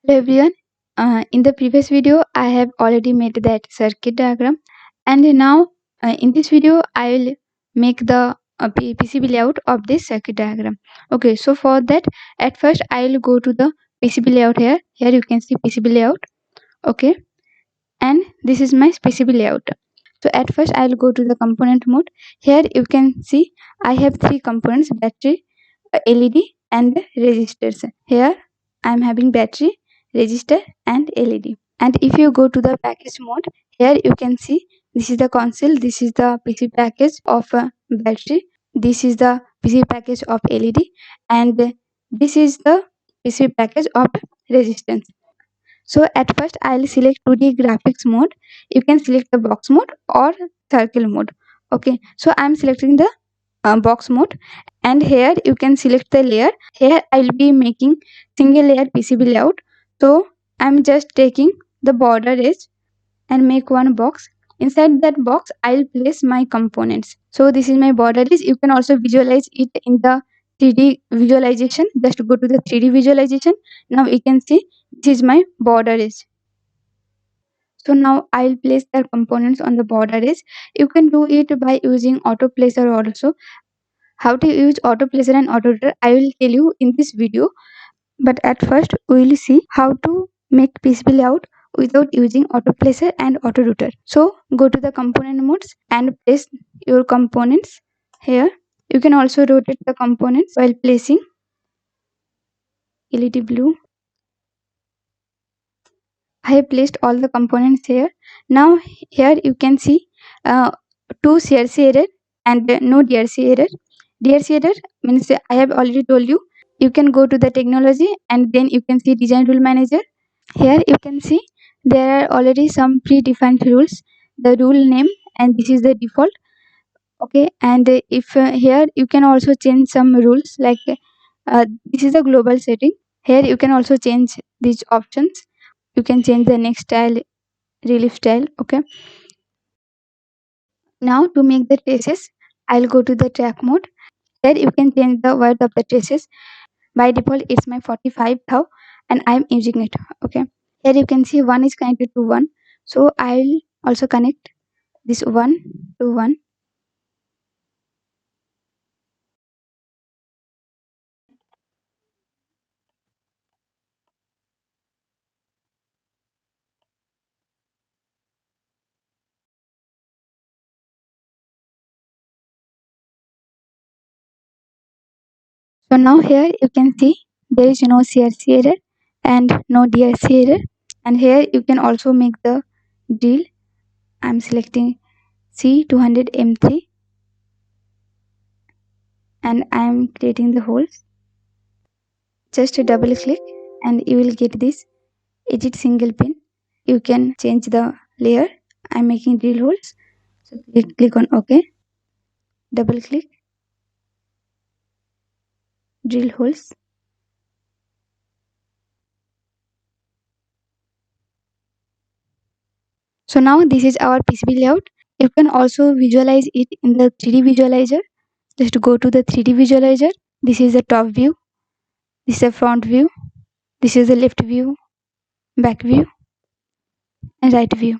Hello everyone. In the previous video, I have already made that circuit diagram, and now in this video, I will make the PCB layout of this circuit diagram. Okay, so for that, at first I will go to the PCB layout here. Here you can see PCB layout. Okay, and this is my PCB layout. So at first I will go to the component mode. Here you can see I have three components: battery, LED, and resistors. Here I am having battery, resistor, and LED. And if you go to the package mode, here you can see this is the console, this is the PC package of battery, this is the PC package of LED, and this is the PC package of resistance. So at first I'll select 2D graphics mode. You can select the box mode or circle mode. Okay, so I'm selecting the box mode, and here you can select the layer. Here I'll be making single layer PCB layout. So I'm just taking the border edge and make one box. Inside that box I'll place my components. So this is my border edge. You can also visualize it in the 3D visualization. Just go to the 3D visualization. Now you can see this is my border edge. So now I'll place the components on the border edge. You can do it by using auto placer also. How to use auto placer and auto router I will tell you in this video, but at first we will see how to make PCB layout without using auto placer and auto router. So go to the component modes and place your components here. You can also rotate the components while placing. LED blue. I have placed all the components here. Now here you can see two CRC error and no DRC error. DRC error means I have already told you. You can go to the technology and then you can see design rule manager. Here you can see there are already some predefined rules, the rule name, and this is the default. Okay, and if here you can also change some rules, like this is the global setting. Here you can also change these options. You can change the next style, relief style. Okay, now to make the traces I'll go to the track mode. Here you can change the width of the traces. By default it's my 45 thou and I'm using it. Okay, here you can see one is connected to one, so I'll also connect this one to one. So now here you can see there is no CRC error and no DRC error, and here you can also make the drill. I'm selecting C200M3 and I'm creating the holes. Just double click and you will get this edit single pin. You can change the layer. I'm making drill holes, so click on OK. Double click, drill holes. So now this is our PCB layout. You can also visualize it in the 3D visualizer. Just go to the 3D visualizer. This is the top view, this is the front view, this is the left view, back view, and right view.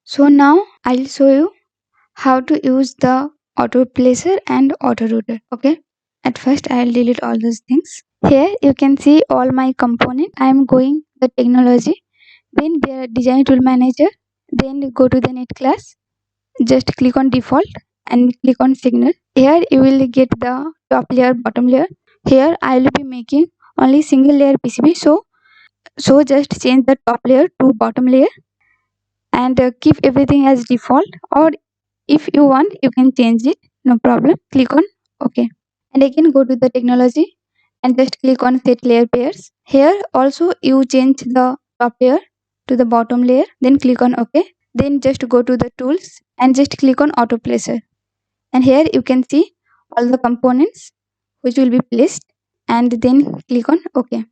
So now I'll show you how to use the auto placer and auto router. Okay, at first I'll delete all those things. Here you can see all my component. I'm going the technology, then the design tool manager, then go to the net class. Just click on default and click on signal. Here you will get the top layer, bottom layer. Here I will be making only single layer PCB, so just change the top layer to bottom layer and keep everything as default, or if you want you can change it, no problem. Click on OK and again go to the technology and just click on set layer pairs. Here also you change the top layer to the bottom layer, then click on OK. Then just go to the tools and just click on auto placer, and here you can see all the components which will be placed, and then click on OK.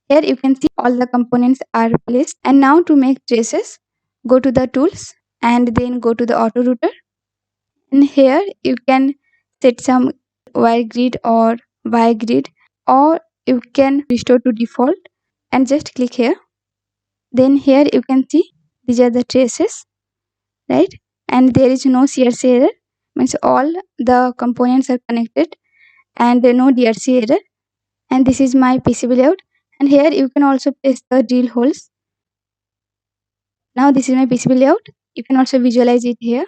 Here you can see all the components are placed. And now to make traces, go to the tools and then go to the auto router, and here you can set some wire grid or Y grid, or you can restore to default and just click here. Then here you can see these are the traces, right? And there is no CRC error, means all the components are connected and no DRC error. And this is my PCB layout, and here you can also place the drill holes. Now this is my PCB layout. You can also visualize it here.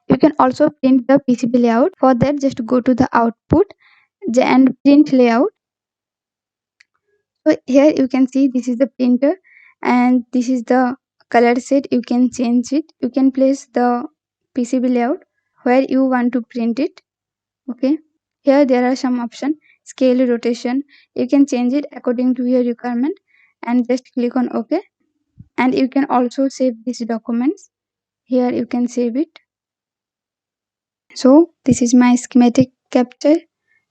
You can also print the PCB layout. For that, just go to the output and print layout. So here you can see this is the printer and this is the color set. You can change it. You can place the PCB layout where you want to print it. Okay. Here there are some options: scale, rotation. You can change it according to your requirement and just click on OK. And you can also save these documents. Here you can save it. So this is my schematic capture,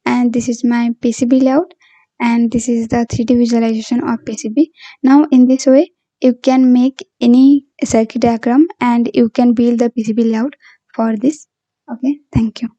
and this is my PCB layout, and this is the 3D visualization of PCB. Now in this way you can make any circuit diagram and you can build the PCB layout for this. Okay, thank you.